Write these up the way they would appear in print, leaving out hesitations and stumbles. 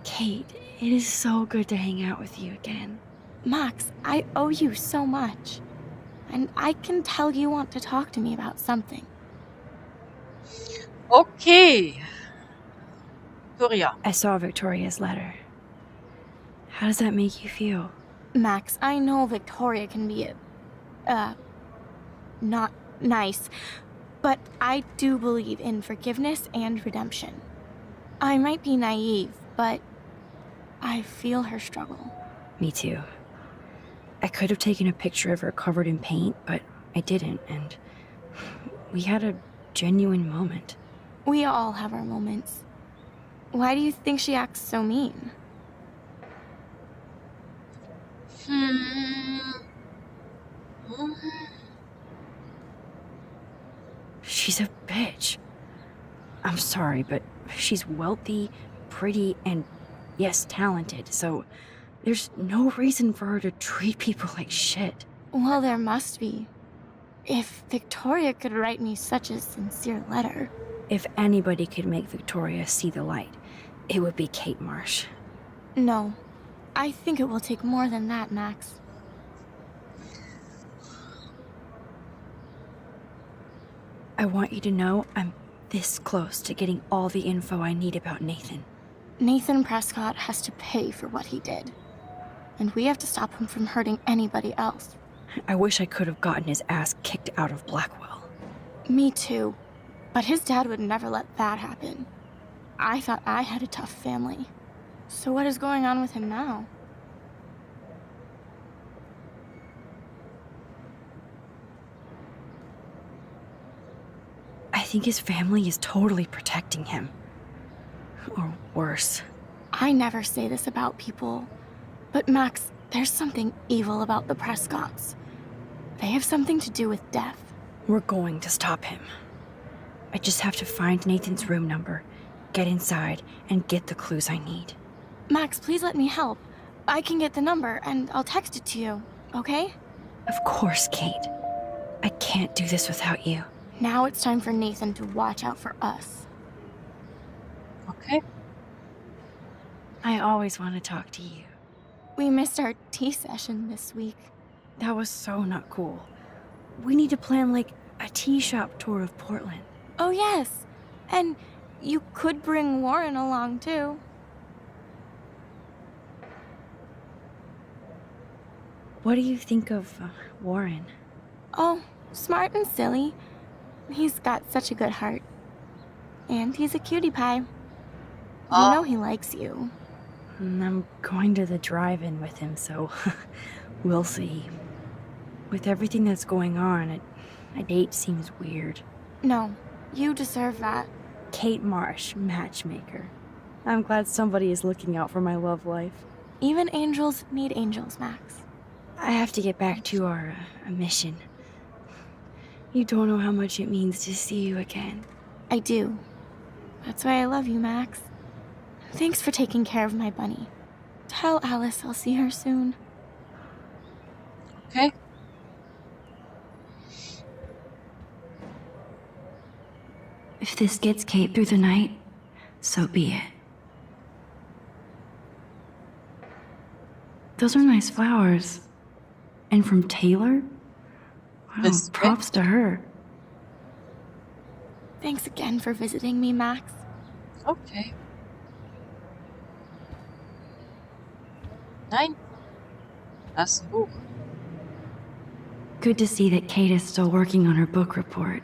Kate, it is so good to hang out with you again. Max, I owe you so much. And I can tell you want to talk to me about something. Okay. Victoria. I saw Victoria's letter. How does that make you feel? Max, I know Victoria can be not nice, but I do believe in forgiveness and redemption. I might be naive, but I feel her struggle. Me too. I could have taken a picture of her covered in paint, but I didn't, and we had a genuine moment. We all have our moments. Why do you think she acts so mean? She's a bitch. I'm sorry, but she's wealthy, pretty, and yes, talented, so there's no reason for her to treat people like shit. Well, there must be. If Victoria could write me such a sincere letter. If anybody could make Victoria see the light, it would be Kate Marsh. No, I think it will take more than that, Max. I want you to know I'm this close to getting all the info I need about Nathan. Nathan Prescott has to pay for what he did. And we have to stop him from hurting anybody else. I wish I could have gotten his ass kicked out of Blackwell. Me too. But his dad would never let that happen. I thought I had a tough family. So what is going on with him now? I think his family is totally protecting him. Or worse. I never say this about people. But Max, there's something evil about the Prescotts. They have something to do with death. We're going to stop him. I just have to find Nathan's room number, get inside, and get the clues I need. Max, please let me help. I can get the number, and I'll text it to you, okay? Of course, Kate. I can't do this without you. Now it's time for Nathan to watch out for us. Okay. I always want to talk to you. We missed our tea session this week. That was so not cool. We need to plan, like, a tea shop tour of Portland. Oh, yes. And you could bring Warren along, too. What do you think of Warren? Oh, smart and silly. He's got such a good heart. And he's a cutie pie. You know he likes you. I'm going to the drive-in with him, so we'll see. With everything that's going on, a date seems weird. No, you deserve that. Kate Marsh, matchmaker. I'm glad somebody is looking out for my love life. Even angels need angels, Max. I have to get back to our mission. You don't know how much it means to see you again. I do. That's why I love you, Max. Thanks for taking care of my bunny. Tell Alice I'll see her soon. Okay. If this gets Kate through the night, so be it. Those are nice flowers. And from Taylor? Wow, Respect. props to her. Thanks again for visiting me, Max. Okay. Nein. Das ist ein Buch. Good to see that Kate is still working on her book report.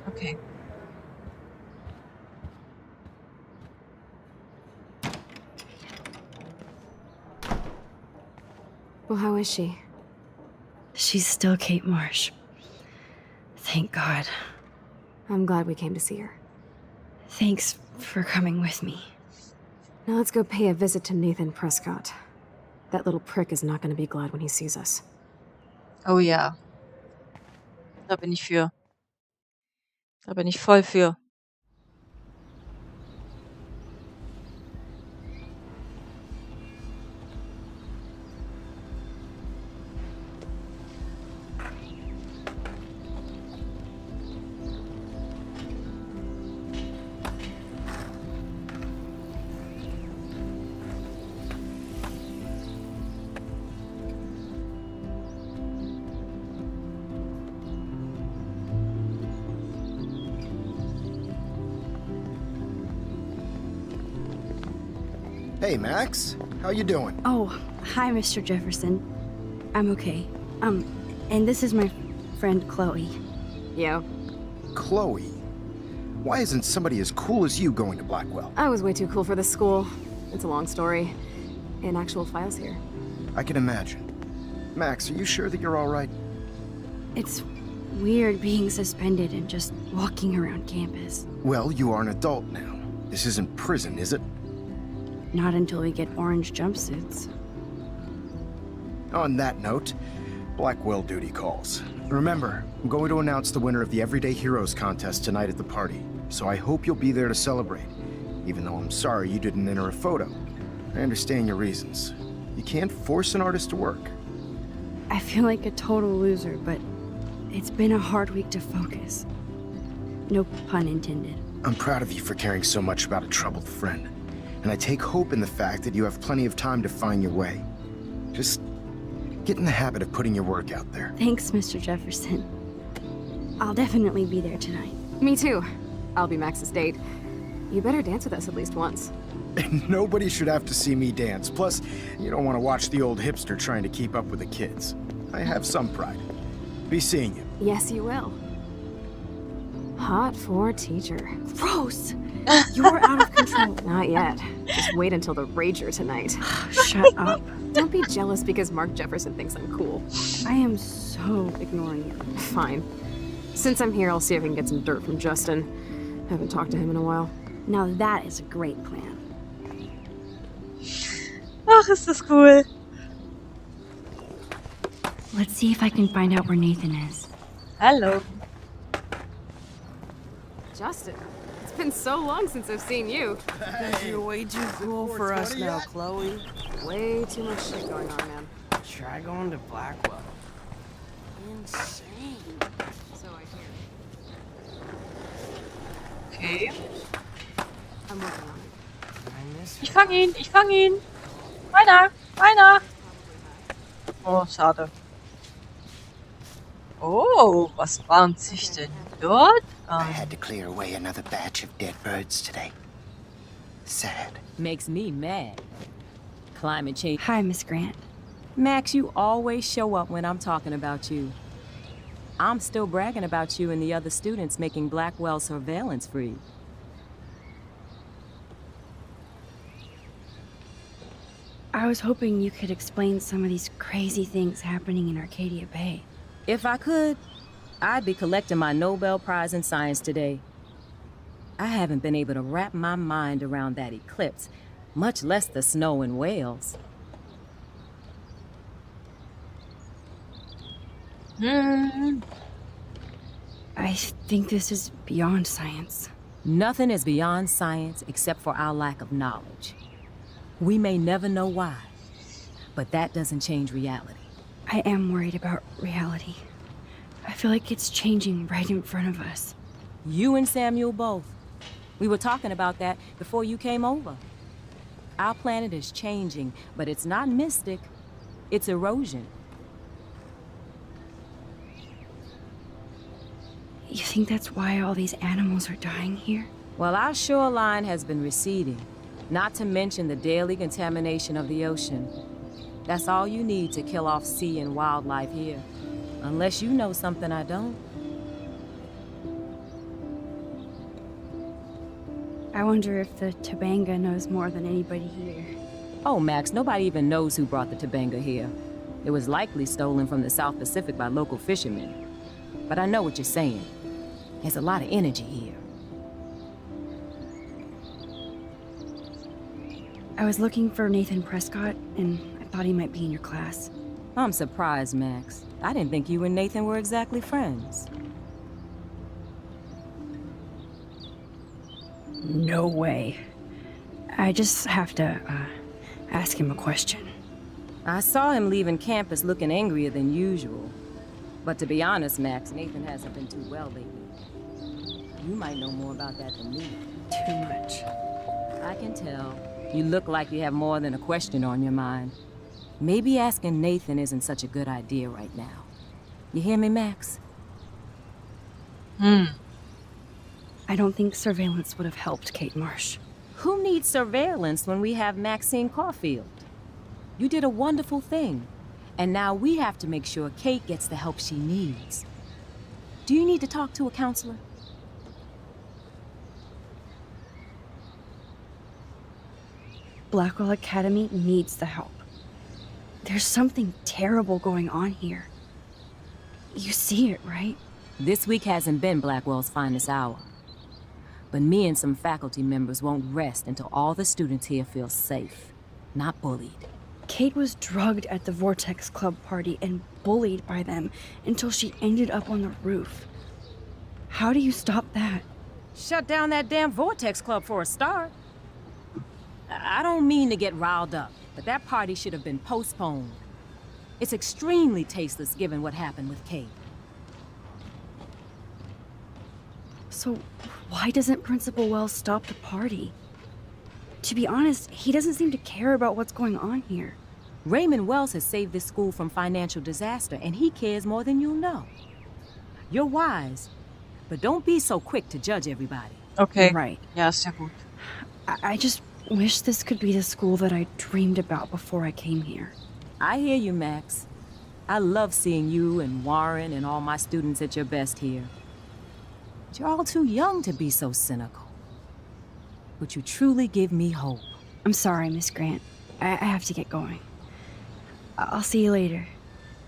Okay. Well, how is she? She's still Kate Marsh. Thank God. I'm glad we came to see her. Thanks for coming with me. Now let's go pay a visit to Nathan Prescott. That little prick is not going to be glad when he sees us. Oh ja. Da bin ich für. Da bin ich voll für. Hey, Max. How you doing? Oh, hi, Mr. Jefferson. I'm okay. And this is my friend Chloe. Yo, Chloe. Why isn't somebody as cool as you going to Blackwell? I was way too cool for this school. It's a long story. And actual files here. I can imagine. Max, are you sure that you're all right? It's weird being suspended and just walking around campus. Well, you are an adult now. This isn't prison, is it? Not until we get orange jumpsuits. On that note, Blackwell duty calls. Remember, I'm going to announce the winner of the Everyday Heroes contest tonight at the party, so I hope you'll be there to celebrate, even though I'm sorry you didn't enter a photo. I understand your reasons. You can't force an artist to work. I feel like a total loser, but it's been a hard week to focus. No pun intended. I'm proud of you for caring so much about a troubled friend, and I take hope in the fact that you have plenty of time to find your way. Just get in the habit of putting your work out there. Thanks, Mr. Jefferson. I'll definitely be there tonight. Me too. I'll be Max's date. You better dance with us at least once. And nobody should have to see me dance. Plus, you don't want to watch the old hipster trying to keep up with the kids. I have some pride. Be seeing you. Yes, you will. Hot for teacher. Gross! You're out of control. Not yet. Just wait until the rager tonight. Shut up. Don't be jealous because Mark Jefferson thinks I'm cool. I am so ignoring you. Fine. Since I'm here, I'll see if I can get some dirt from Justin. Haven't talked to him in a while. Now that is a great plan. Ach, ist das cool. Let's see if I can find out where Nathan is. Hallo. Justin, it's been so long since I've seen you. Because you're way too cool for us now, Chloe. Way too much shit going on, man. Try going to Blackwell. Insane. So I hear. Okay. I'm working on it. I miss Ich her. fang ihn, ich fang ihn. Meiner, meiner. Oh, schade. Oh, was bahnt sich denn dort I an? had to clear away another batch of dead birds today. Sad. Makes me mad. Climate change. Hi, Miss Grant. Max, you always show up when I'm talking about you. I'm still bragging about you and the other students making Blackwell surveillance free. I was hoping you could explain some of these crazy things happening in Arcadia Bay. If I could, I'd be collecting my Nobel Prize in Science today. I haven't been able to wrap my mind around that eclipse, much less the snow in Wales. I think this is beyond science. Nothing is beyond science except for our lack of knowledge. We may never know why, but that doesn't change reality. I am worried about reality. I feel like it's changing right in front of us. You and Samuel both. We were talking about that before you came over. Our planet is changing, but it's not mystic. It's erosion. You think that's why all these animals are dying here? Well, our shoreline has been receding, not to mention the daily contamination of the ocean. That's all you need to kill off sea and wildlife here. Unless you know something I don't. I wonder if the Tobanga knows more than anybody here. Oh, Max, nobody even knows who brought the Tobanga here. It was likely stolen from the South Pacific by local fishermen. But I know what you're saying. There's a lot of energy here. I was looking for Nathan Prescott, and I thought he might be in your class. I'm surprised, Max. I didn't think you and Nathan were exactly friends. No way. I just have to, ask him a question. I saw him leaving campus looking angrier than usual. But to be honest, Max, Nathan hasn't been too well lately. You might know more about that than me. Too much. I can tell. You look like you have more than a question on your mind. Maybe asking Nathan isn't such a good idea right now. You hear me, Max? I don't think surveillance would have helped Kate Marsh. Who needs surveillance when we have Maxine Caulfield? You did a wonderful thing, and now we have to make sure Kate gets the help she needs. Do you need to talk to a counselor? Blackwell Academy needs the help. There's something terrible going on here. You see it, right? This week hasn't been Blackwell's finest hour. But me and some faculty members won't rest until all the students here feel safe, not bullied. Kate was drugged at the Vortex Club party and bullied by them until she ended up on the roof. How do you stop that? Shut down that damn Vortex Club for a start. I don't mean to get riled up, but that party should have been postponed. It's extremely tasteless given what happened with Kate. So why doesn't Principal Wells stop the party? To be honest, he doesn't seem to care about what's going on here. Raymond Wells has saved this school from financial disaster, and he cares more than you know. You're wise, but don't be so quick to judge everybody. Okay. Right. Ja, sehr gut. I just wish this could be the school that I dreamed about before I came here. I hear you, Max. I love seeing you and Warren and all my students at your best here. But you're all too young to be so cynical. But you truly give me hope. I'm sorry, Miss Grant. I have to get going. I'll see you later.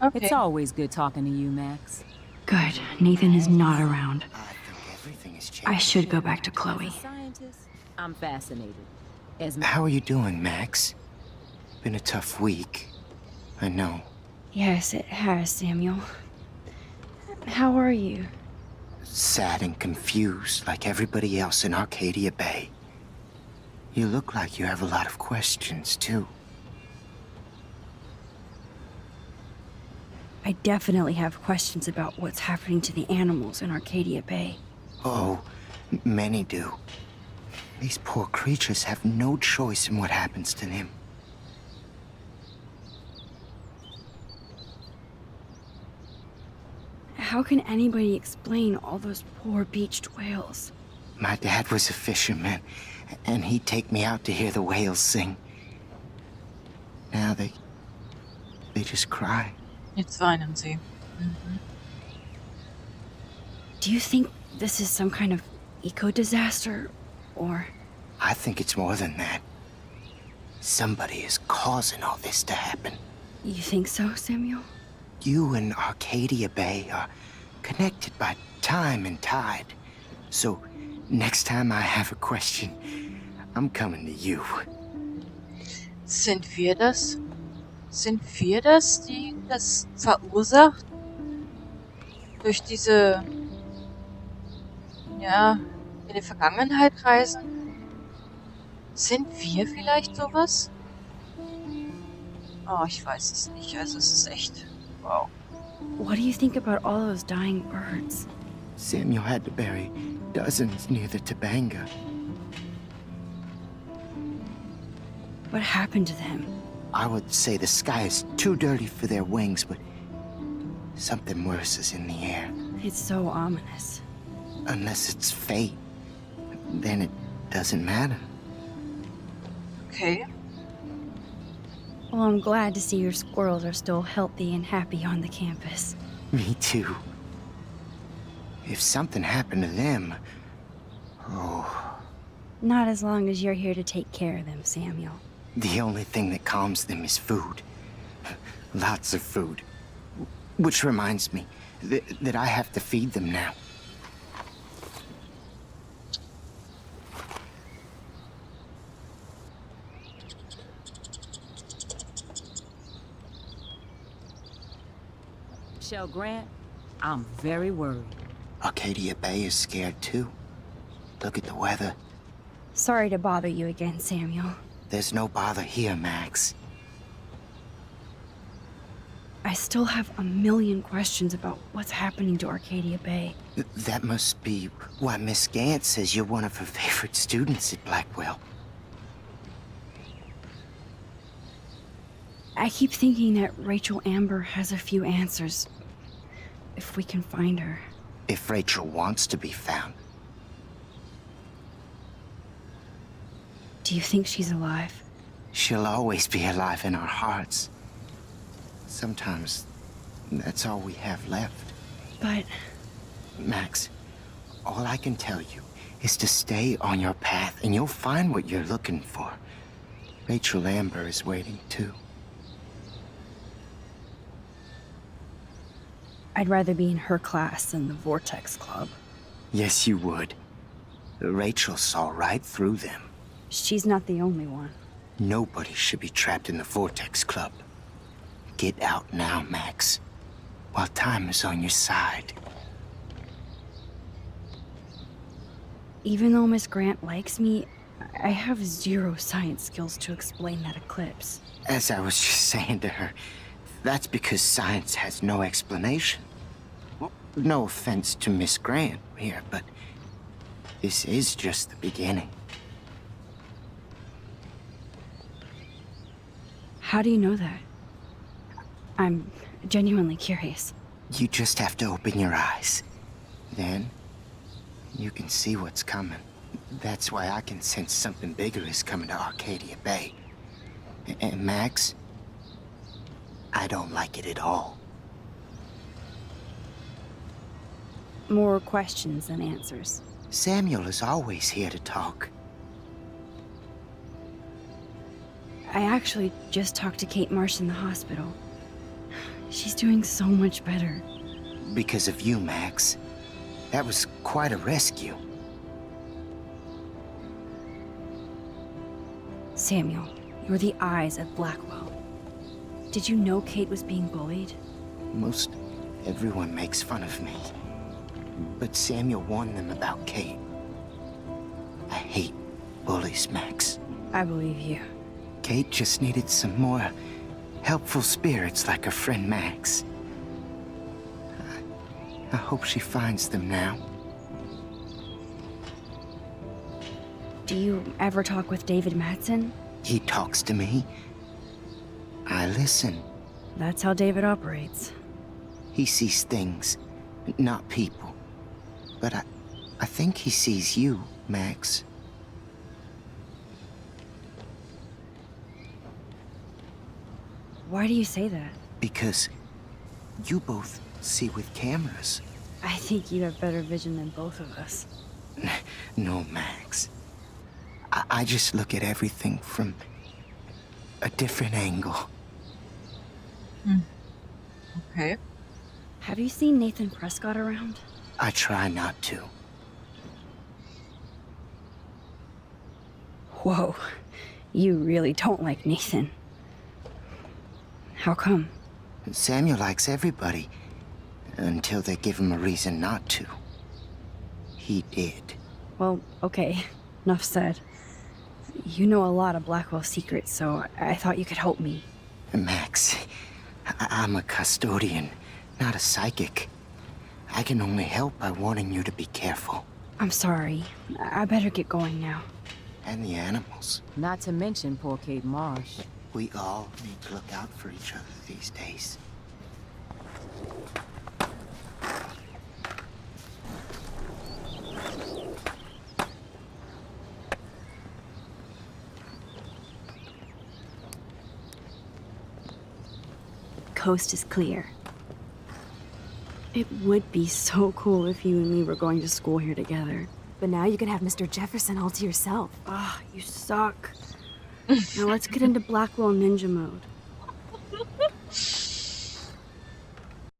Okay. It's always good talking to you, Max. Good. Nathan is not around. I think everything has changed. I should go back to Chloe. As a scientist, I'm fascinated. As How are you doing, Max? Been a tough week. I know. Yes, it has, Samuel. How are you? Sad and confused like everybody else in Arcadia Bay. You look like you have a lot of questions, too. I definitely have questions about what's happening to the animals in Arcadia Bay. Oh, many do. These poor creatures have no choice in what happens to them. How can anybody explain all those poor beached whales? My dad was a fisherman, and he'd take me out to hear the whales sing. Now they just cry. Jetzt weinen sie. Do you think this is some kind of eco-disaster, or... I think it's more than that. Somebody is causing all this to happen. You think so, Samuel? You and Arcadia Bay are connected by time and tide. So, next time I have a question, I'm coming to you. Sind wir das? Sind wir das, die das verursacht? Durch diese, ja, in die Vergangenheit reisen? Sind wir vielleicht sowas? Oh, ich weiß es nicht. Also es ist echt, wow. What do you think about all those dying birds? Samuel had to bury dozens near the Tabanga. What happened to them? I would say the sky is too dirty for their wings, but something worse is in the air. It's so ominous. Unless it's fate, then it doesn't matter. Okay. Well, I'm glad to see your squirrels are still healthy and happy on the campus. Me too. If something happened to them, oh, Not as long as you're here to take care of them, Samuel. the only thing that calms them is food. Lots of food. Which reminds me that I have to feed them now. Michelle Grant, I'm very worried. Arcadia Bay is scared too. Look at the weather. Sorry to bother you again, Samuel. There's no bother here, Max. I still have a million questions about what's happening to Arcadia Bay. That must be why Miss Gant says you're one of her favorite students at Blackwell. I keep thinking that Rachel Amber has a few answers. If we can find her. If Rachel wants to be found. Do you think she's alive? She'll always be alive in our hearts. Sometimes that's all we have left. But Max, all I can tell you is to stay on your path and you'll find what you're looking for. Rachel Amber is waiting too. I'd rather be in her class than the Vortex Club. Yes, you would. Rachel saw right through them. She's not the only one. Nobody should be trapped in the Vortex Club. Get out now, Max, while time is on your side. Even though Miss Grant likes me, I have zero science skills to explain that eclipse. As I was just saying to her, that's because science has no explanation. Well, no offense to Miss Grant here, but this is just the beginning. How do you know that? I'm genuinely curious. You just have to open your eyes. Then, you can see what's coming. That's why I can sense something bigger is coming to Arcadia Bay. And Max, I don't like it at all. More questions than answers. Samuel is always here to talk. I actually just talked to Kate Marsh in the hospital. She's doing so much better. Because of you, Max. That was quite a rescue. Samuel, you're the eyes of Blackwell. Did you know Kate was being bullied? Most everyone makes fun of me. But Samuel warned them about Kate. I hate bullies, Max. I believe you. Kate just needed some more helpful spirits like her friend Max. I hope she finds them now. Do you ever talk with David Madsen? He talks to me. I listen. That's how David operates. He sees things, not people. But I think he sees you, Max. Why do you say that? Because you both see with cameras. I think you have better vision than both of us. No, Max. I just look at everything from a different angle. Okay. Have you seen Nathan Prescott around? I try not to. Whoa, you really don't like Nathan. How come? Samuel likes everybody, until they give him a reason not to. He did. Well, okay, enough said. You know a lot of Blackwell secrets, so I thought you could help me. Max, I'm a custodian, not a psychic. I can only help by warning you to be careful. I'm sorry. I better get going now. And the animals. Not to mention poor Kate Marsh. We all need to look out for each other these days. Coast is clear. It would be so cool if you and me were going to school here together. But now you can have Mr. Jefferson all to yourself. Ah, you suck. Now let's get into Blackwell Ninja mode.